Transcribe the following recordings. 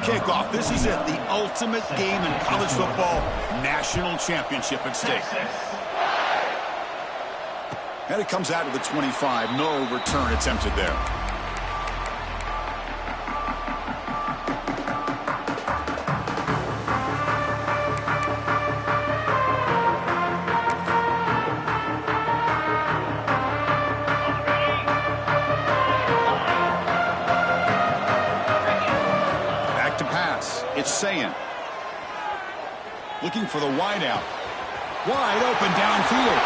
kickoff. This is it, the ultimate game in college football, National Championship at stake. And it comes out to the 25. No return attempted there. It's Sayin. Looking for the wideout. Wide open downfield.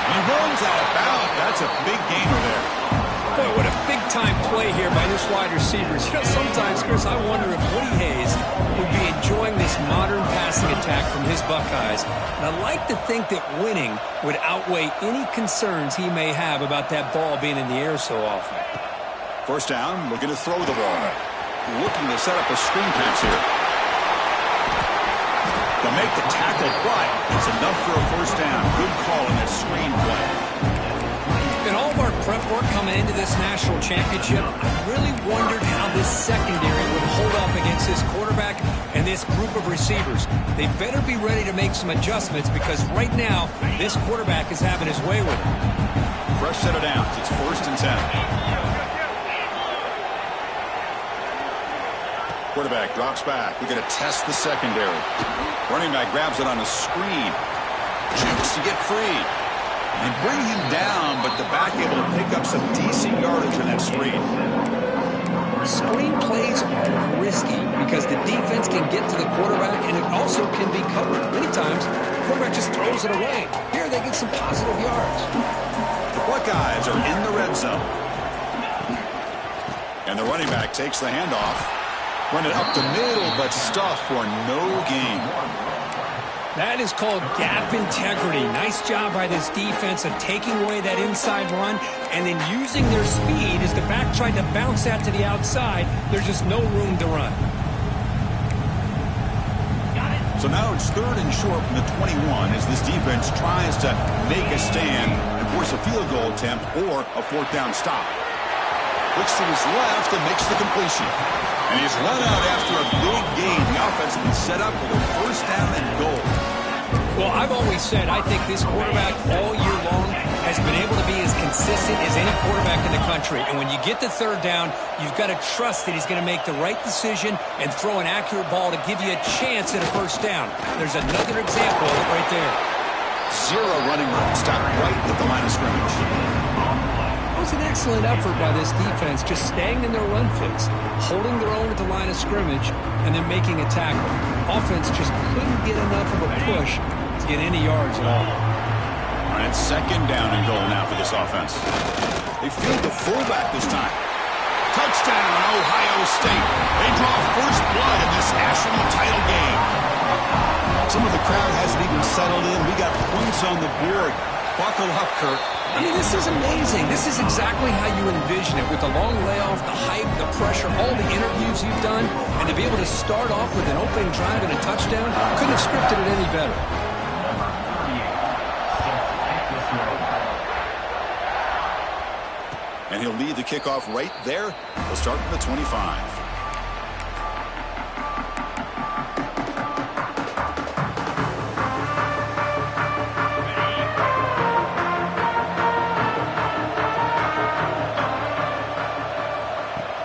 He runs out of bounds. That's a big gainer there. Boy, what a big-time play here by this wide receiver. You know, sometimes, Chris, I wonder if Woody Hayes would be enjoying this modern passing attack from his Buckeyes. And I like to think that winning would outweigh any concerns he may have about that ball being in the air so often. First down, looking to throw the ball. Looking to set up a screen pass here. To make the tackle, but it's enough for a first down. Good call in that screen play. In all of our prep work coming into this national championship, I really wondered how this secondary would hold up against this quarterback and this group of receivers. They better be ready to make some adjustments because right now, this quarterback is having his way with it. Fresh set of downs. It's 1st and 10. Quarterback drops back. We're going to test the secondary. Running back grabs it on a screen. Jukes to get free. And bring him down, but the back able to pick up some decent yardage on that screen. Screen plays are risky because the defense can get to the quarterback and it also can be covered. Many times, the quarterback just throws it away. Here they get some positive yards. The Buckeyes are in the red zone. And the running back takes the handoff. Run it up the middle, but stuff for no gain. That is called gap integrity. Nice job by this defense of taking away that inside run and then using their speed as the back tried to bounce that to the outside. There's just no room to run. So now it's 3rd and short from the 21 as this defense tries to make a stand and force a field goal attempt or a 4th down stop. Looks to his left and makes the completion. And he's run out after a big gain. The offense has been set up with a 1st down and goal. Well, I've always said I think this quarterback all year long has been able to be as consistent as any quarterback in the country. And when you get to 3rd down, you've got to trust that he's going to make the right decision and throw an accurate ball to give you a chance at a 1st down. There's another example of it right there. 0 running room. Stop right at the line of scrimmage. It was an excellent effort by this defense, just staying in their run fits, holding their own at the line of scrimmage, and then making a tackle. Offense just couldn't get enough of a push to get any yards at all. All right, 2nd down and goal now for this offense. They field the fullback this time. Touchdown, Ohio State. They draw first blood in this national title game. Some of the crowd hasn't even settled in. We got points on the board. Buckle up, Kirk. I mean, this is amazing. This is exactly how you envision it with the long layoff, the hype, the pressure, all the interviews you've done, and to be able to start off with an opening drive and a touchdown, couldn't have scripted it any better. And he'll lead the kickoff right there. We'll start from the 25.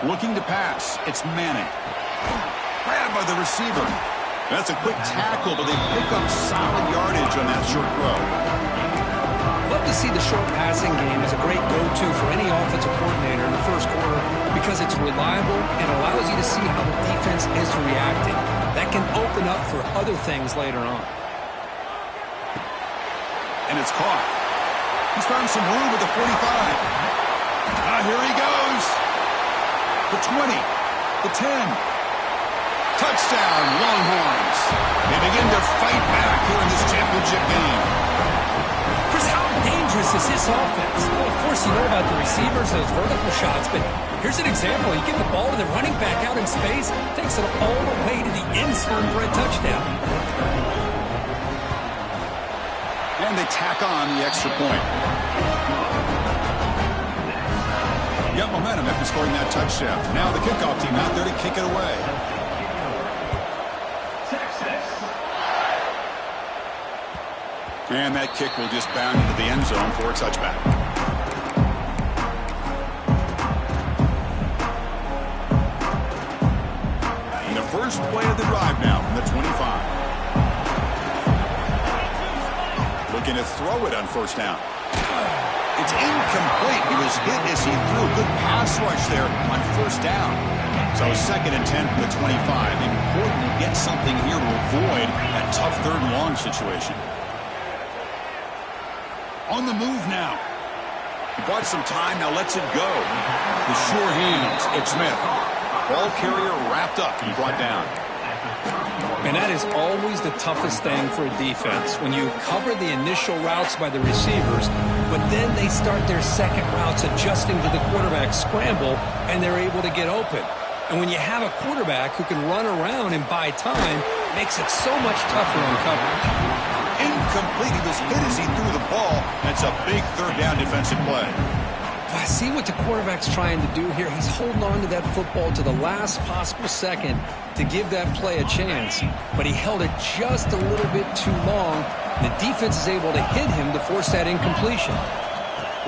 Looking to pass. It's Manning. Grabbed by the receiver. That's a quick tackle, but they pick up solid yardage on that short throw. Love to see the short passing game as a great go-to for any offensive coordinator in the 1st quarter because it's reliable and allows you to see how the defense is reacting. That can open up for other things later on. And it's caught. He's found some room with the 45. Here he goes. The 20, the 10. Touchdown, Longhorns. They begin to fight back here in this championship game. Chris, how dangerous is this offense? Well, of course, you know about the receivers, those vertical shots, but here's an example. You give the ball to the running back out in space, takes it all the way to the end zone for a touchdown. And they tack on the extra point. Got momentum after scoring that touchdown. Now the kickoff team out there to kick it away. And that kick will just bound into the end zone for a touchback. And the first play of the drive now from the 25. Looking to throw it on first down. It's incomplete. He was hit as he threw a good pass rush there on first down. So 2nd and 10 from the 25. Important to get something here to avoid that tough 3rd and long situation. On the move now. He bought some time, now lets it go. With sure hands, it's Smith. Ball carrier wrapped up and brought down. And that is always the toughest thing for a defense, when you cover the initial routes by the receivers, but then they start their second routes adjusting to the quarterback's scramble, and they're able to get open. And when you have a quarterback who can run around and buy time, it makes it so much tougher on coverage. Incomplete. He was hit as he threw the ball. That's a big 3rd down defensive play. I see what the quarterback's trying to do here. He's holding on to that football to the last possible second to give that play a chance. But he held it just a little bit too long. The defense is able to hit him to force that incompletion.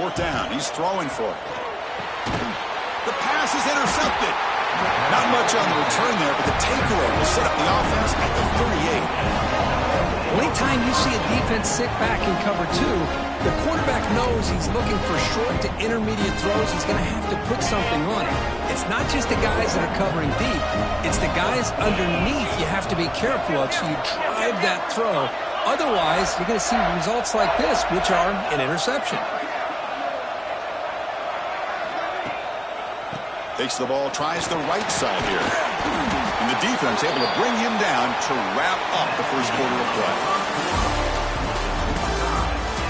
4th down. He's throwing for it. The pass is intercepted. Not much on the return there, but the takeaway will set up the offense at the 38. Anytime you see a defense sit back in cover 2, the quarterback knows he's looking for short to intermediate throws. He's going to have to put something on it. It's not just the guys that are covering deep. It's the guys underneath you have to be careful of, so you drive that throw. Otherwise, you're going to see results like this, which are an interception. Takes the ball, tries the right side here. And the defense able to bring him down to wrap up the first quarter of play.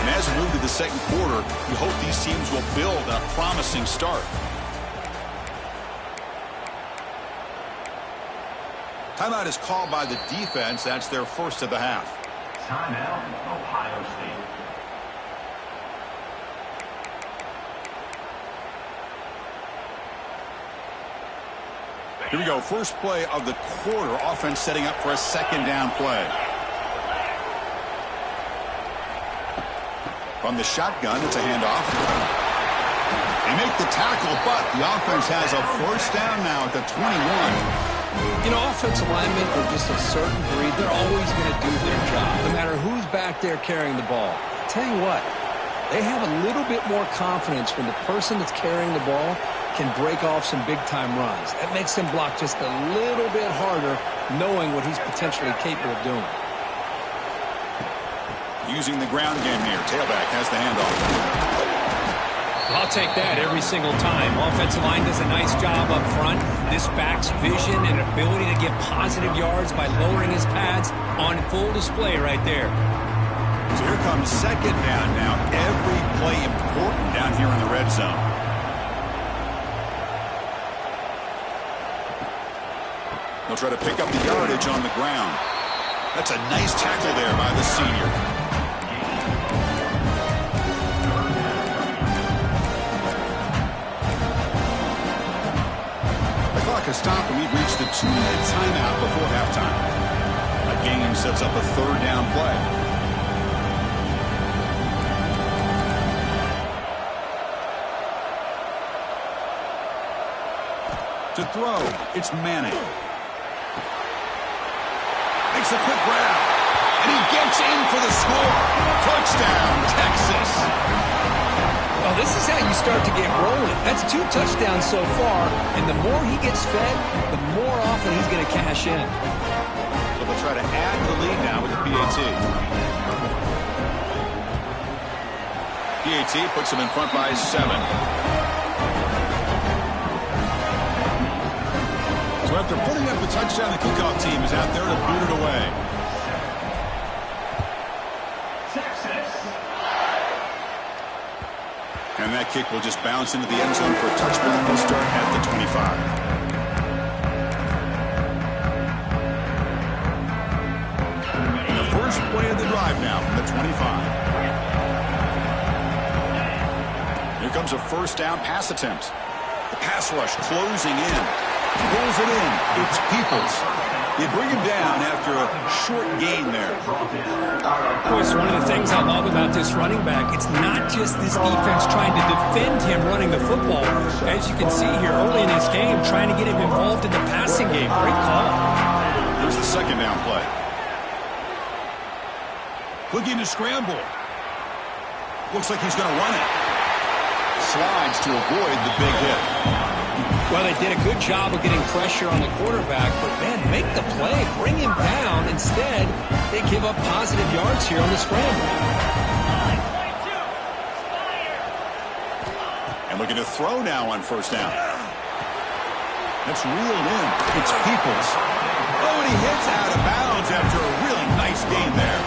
And as we move to the second quarter, we hope these teams will build a promising start. Timeout is called by the defense. That's their first of the half. Timeout, Ohio State. Here we go. First play of the quarter. Offense setting up for a 2nd down play. From the shotgun, it's a handoff. They make the tackle, but the offense has a first down now at the 21. You know, offensive linemen are just a certain breed. They're always going to do their job, no matter who's back there carrying the ball. I'll tell you what, they have a little bit more confidence when the person that's carrying the ball can break off some big-time runs. That makes him block just a little bit harder, knowing what he's potentially capable of doing. Using the ground game here. Tailback has the handoff. I'll take that every single time. Offensive line does a nice job up front. This back's vision and ability to get positive yards by lowering his pads on full display right there. So here comes 2nd down now. Every play important down here in the red zone. They'll try to pick up the yardage on the ground. That's a nice tackle there by the senior. The clock has stopped and we've reached the 2-minute timeout before halftime. That game sets up a 3rd down play. To throw, it's Manning. Makes a quick grab, and he gets in for the score. Touchdown, Texas. Well, this is how you start to get rolling. That's 2 touchdowns so far, and the more he gets fed, the more often he's going to cash in. So they'll try to add to the lead now with the PAT. PAT puts him in front by 7. So after putting up the touchdown, the kickoff team is out there to boot it away. And that kick will just bounce into the end zone for a touchback. They'll start at the 25. And the first play of the drive now from the 25. Here comes a first down pass attempt. The pass rush closing in. Pulls it in. It's Peoples. They bring him down after a short gain there. Of course, one of the things I love about this running back, it's not just this defense trying to defend him running the football. As you can see here early in this game, trying to get him involved in the passing game. Great call. Here's the second down play. Looking to scramble. Looks like he's going to run it. Slides to avoid the big hit. Well, they did a good job of getting pressure on the quarterback, but, man, make the play. Bring him down. Instead, they give up positive yards here on the scramble. And looking to throw now on first down. That's reeled in. It's Peoples. Oh, and he hits out of bounds after a really nice gain there.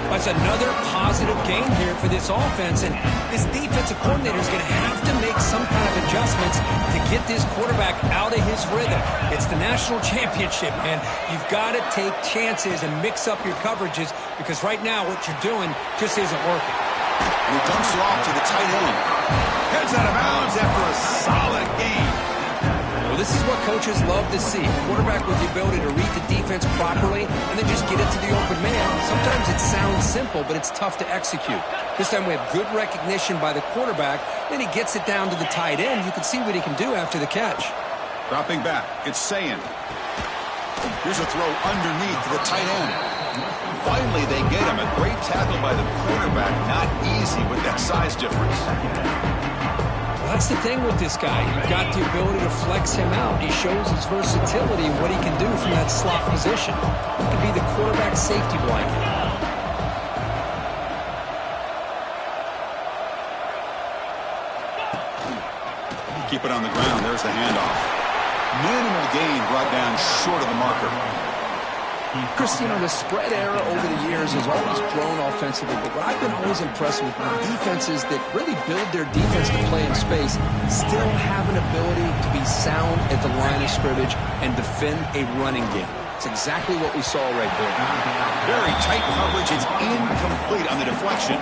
That's another positive gain here for this offense, and this defensive coordinator is going to have to make some kind of adjustments to get this quarterback out of his rhythm. It's the National Championship, man. You've got to take chances and mix up your coverages because right now what you're doing just isn't working. And he dumps it off to the tight end. Heads out of bounds after a solid gain. Well, this is what coaches love to see. A quarterback with the ability to read the defense properly and then just get it to the open man. Sometimes it sounds simple, but it's tough to execute. This time we have good recognition by the quarterback. Then he gets it down to the tight end. You can see what he can do after the catch. Dropping back. It's Sayin. Here's a throw underneath to the tight end. Finally, they get him. A great tackle by the quarterback. Not easy with that size difference. Well, that's the thing with this guy. You've got the ability to flex him out. He shows his versatility and what he can do from that slot position. He can be the quarterback safety blanket. Keep it on the ground. There's the handoff. Minimal gain brought down short of the marker. Chris, you know, the spread era over the years has always grown offensively, but what I've been always impressed with defenses that really build their defense to play in space still have an ability to be sound at the line of scrimmage and defend a running game. It's exactly what we saw right there. Very tight coverage. It's incomplete on the deflection.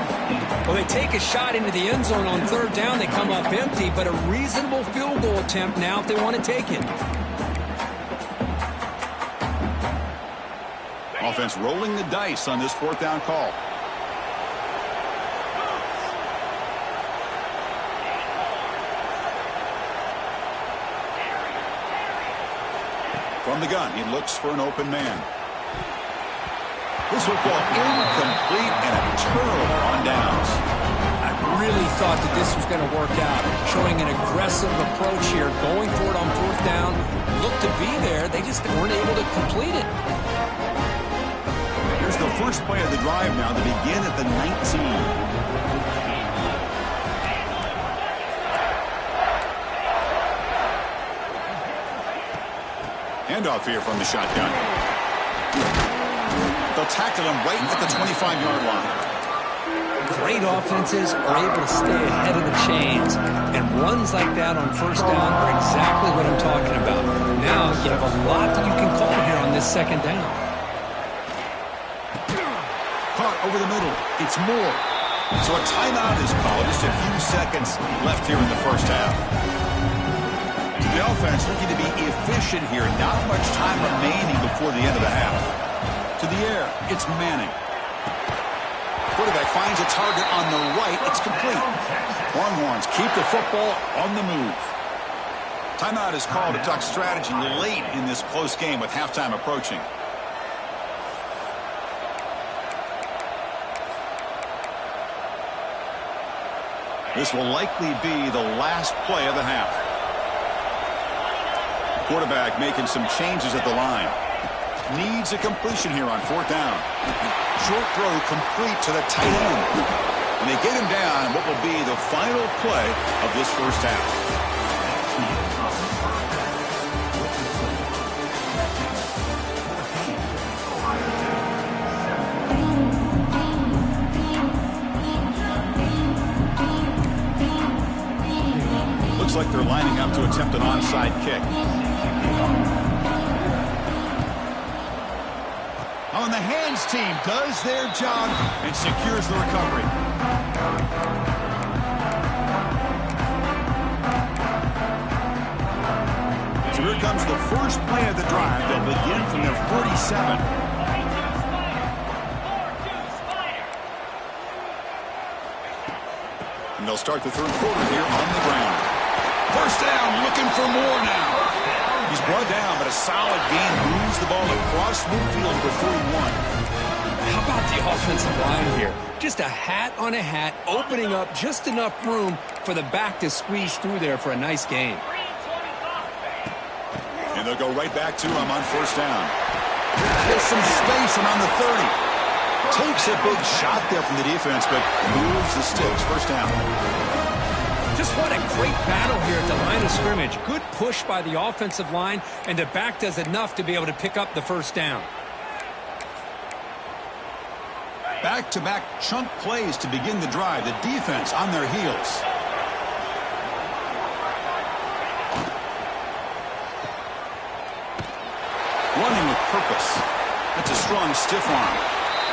Well, they take a shot into the end zone on third down. They come up empty, but a reasonable field goal attempt now if they want to take it. Offense rolling the dice on this fourth down call. From the gun, he looks for an open man. This football incomplete and a turnover on downs. I really thought that this was going to work out. Showing an aggressive approach here, going for it on fourth down. Looked to be there. They just weren't able to complete it. Here's the first play of the drive now to begin at the 19. Handoff here from the shotgun. They'll tackle him right at the 25-yard line. Great offenses are able to stay ahead of the chains, and runs like that on first down are exactly what I'm talking about. Now you have a lot that you can call here on this second down. Caught over the middle. It's Moore. So a timeout is called. Just a few seconds left here in the first half. So the offense looking to be efficient here. Not much time remaining before the end of the half. To the air, it's Manning. Quarterback finds a target on the right. It's complete. Longhorns keep the football on the move. Timeout is called to talk strategy late in this close game with halftime approaching. This will likely be the last play of the half. Quarterback making some changes at the line. Needs a completion here on fourth down. Short throw complete to the tight end. And they get him down in what will be the final play of this first half. Looks like they're lining up to attempt an onside kick. On the hands team does their job and secures the recovery. So here comes the first play of the drive. They'll begin from their 47. And they'll start the third quarter here on the ground. First down, looking for more now. He's brought down, but a solid gain moves the ball across midfield for 31. How about the offensive line here? Just a hat on a hat, opening up just enough room for the back to squeeze through there for a nice gain. And they'll go right back to him on first down. There's some space around the 30. Takes a big shot there from the defense, but moves the sticks. First down. Just what a great battle here at the line of scrimmage. Good push by the offensive line, and the back does enough to be able to pick up the first down. Back-to-back chunk plays to begin the drive. The defense on their heels. Running with purpose. That's a strong stiff arm.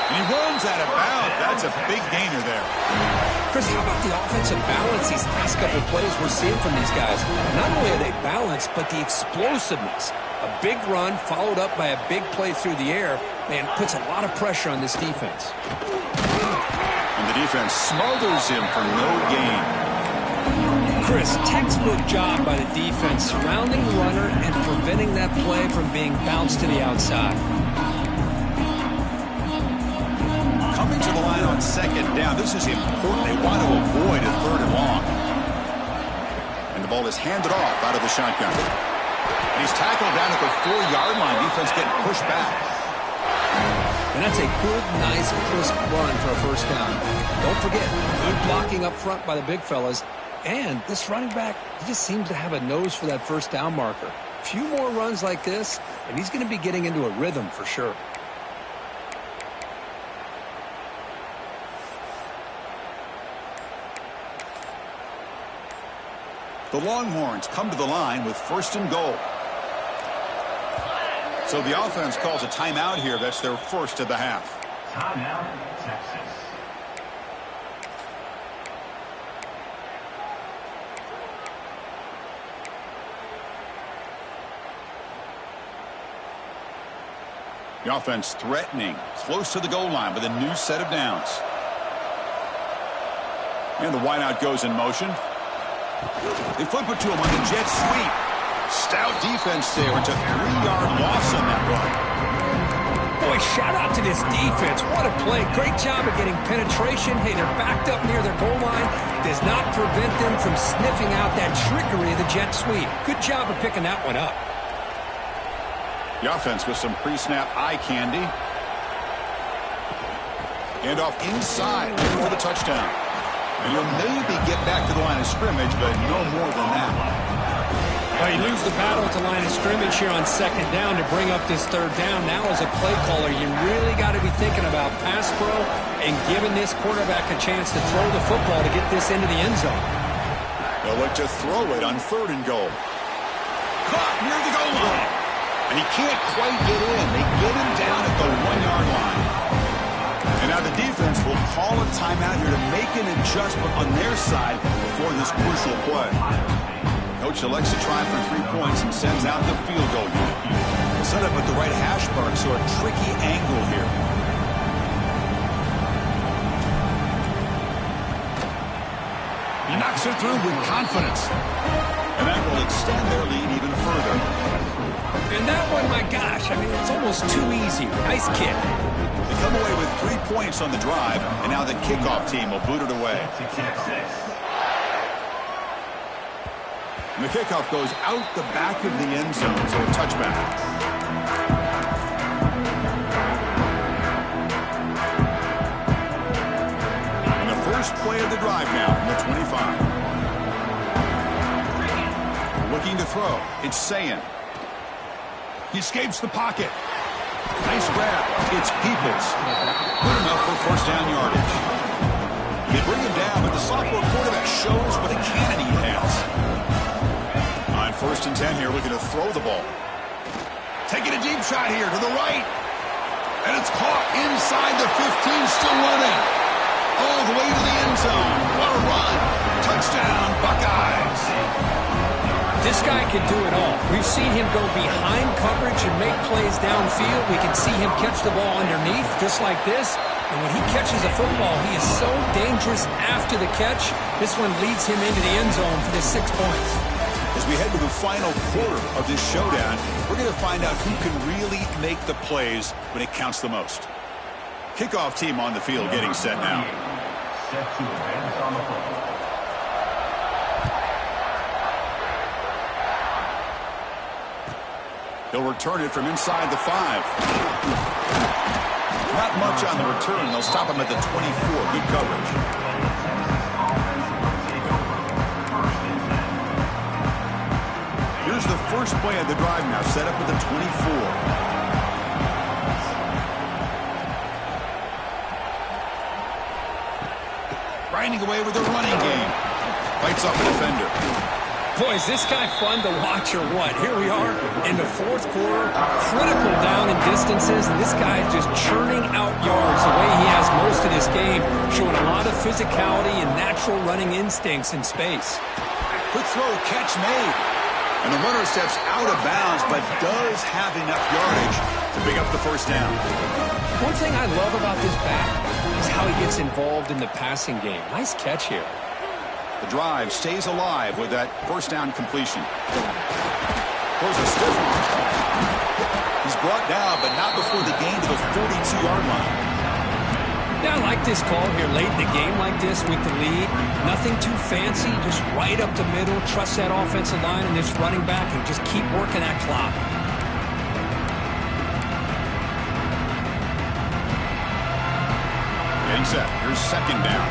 And he runs out of bounds. That's a big gainer there. Chris, how about the offensive balance these last couple of plays we're seeing from these guys? Not only are they balanced, but the explosiveness. A big run followed up by a big play through the air, man, puts a lot of pressure on this defense. And the defense smothers him for no gain. Chris, textbook job by the defense surrounding the runner and preventing that play from being bounced to the outside. Coming to the line on second down. This is important. They want to avoid a third and long. And the ball is handed off out of the shotgun. And he's tackled down at the 4-yard line. Defense getting pushed back. And that's a good, nice, crisp run for a first down. Don't forget, good blocking up front by the big fellas. And this running back, he just seems to have a nose for that first down marker. A few more runs like this, and he's going to be getting into a rhythm for sure. The Longhorns come to the line with first and goal. So the offense calls a timeout here. That's their first of the half. Timeout, Texas. The offense threatening, close to the goal line with a new set of downs. And the wideout goes in motion. They flip it to him on the jet sweep. Stout defense there. It's a 3-yard loss on that run. Boy, shout out to this defense. What a play. Great job of getting penetration. Hey, they're backed up near their goal line. Does not prevent them from sniffing out that trickery of the jet sweep. Good job of picking that one up. The offense with some pre-snap eye candy. And off inside, looking for the touchdown. And he'll maybe get back to the line of scrimmage, but no more than that. Well, you lose the battle at the line of scrimmage here on second down to bring up this third down. Now as a play caller, you really got to be thinking about pass pro and giving this quarterback a chance to throw the football to get this into the end zone. They'll look to throw it on third and goal. Caught near the goal line. And he can't quite get in. They get him down at the 1-yard line. And now the defense will call a timeout here to make an adjustment on their side before this crucial play. Coach elects to try for 3 points and sends out the field goal unit. Set up at the right hash mark, so a tricky angle here. He knocks it through with confidence. And that will extend their lead even further. And that one, my gosh, I mean, it's almost too easy. Nice kick. They come away with 3 points on the drive, and now the kickoff team will boot it away. And the kickoff goes out the back of the end zone, so a touchback. And the first play of the drive now from the 25. Looking to throw. It's Sayin. He escapes the pocket. Nice grab. It's Peoples. Good enough for first down yardage. They bring him down, but the sophomore quarterback shows what a cannon he has. On first and 10 here, looking to throw the ball. Taking a deep shot here to the right. And it's caught inside the 15, still running. All the way to the end zone. What a run. Touchdown, Buckeyes. This guy can do it all. We've seen him go behind coverage and make plays downfield. We can see him catch the ball underneath, just like this. And when he catches a football, he is so dangerous after the catch. This one leads him into the end zone for the 6 points. As we head to the final quarter of this showdown, we're going to find out who can really make the plays when it counts the most. Kickoff team on the field getting set now. Set to advance on the football. He'll return it from inside the 5. Not much on the return. They'll stop him at the 24. Good coverage. Here's the first play of the drive now, set up at the 24. Grinding away with the running game. Fights off a defender. Boy, is this guy fun to watch or what? Here we are in the fourth quarter, critical down in distances, and this guy is just churning out yards the way he has most of this game, showing a lot of physicality and natural running instincts in space. Quick throw, catch made. And the runner steps out of bounds, but does have enough yardage to pick up the first down. One thing I love about this back is how he gets involved in the passing game. Nice catch here. The drive stays alive with that first down completion. Throws a stiff one. He's brought down, but not before the gain to the 42-yard line. Yeah, I like this call here late in the game like this with the lead. Nothing too fancy, just right up the middle. Trust that offensive line and this running back and just keep working that clock. Getting set. Here's second down.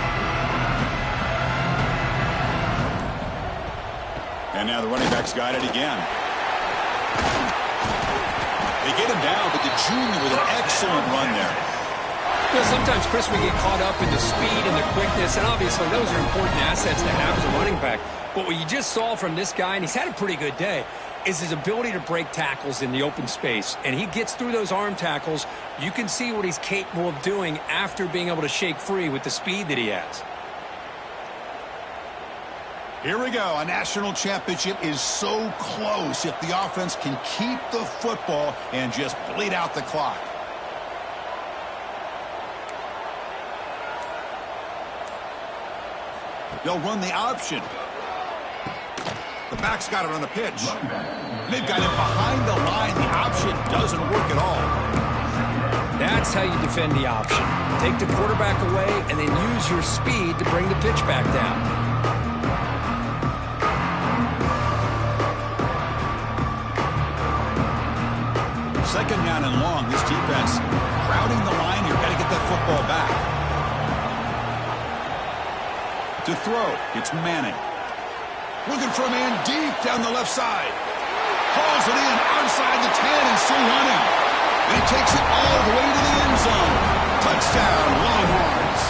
And now the running back's got it again. They get him down, but the junior with an excellent run there. You know, sometimes, Chris, we get caught up in the speed and the quickness, and obviously those are important assets to have as a running back. But what you just saw from this guy, and he's had a pretty good day, is his ability to break tackles in the open space. And he gets through those arm tackles. You can see what he's capable of doing after being able to shake free with the speed that he has. Here we go. A national championship is so close if the offense can keep the football and just bleed out the clock. They'll run the option. The back's got it on the pitch. They've got it behind the line. The option doesn't work at all. That's how you defend the option. Take the quarterback away and then use your speed to bring the pitch back down. Second down and long. This defense crowding the line here. Got to get that football back. To throw, it's Manning. Looking for a man deep down the left side. Hauls it in outside the 10 and still running. And he takes it all the way to the end zone. Touchdown, Longhorns.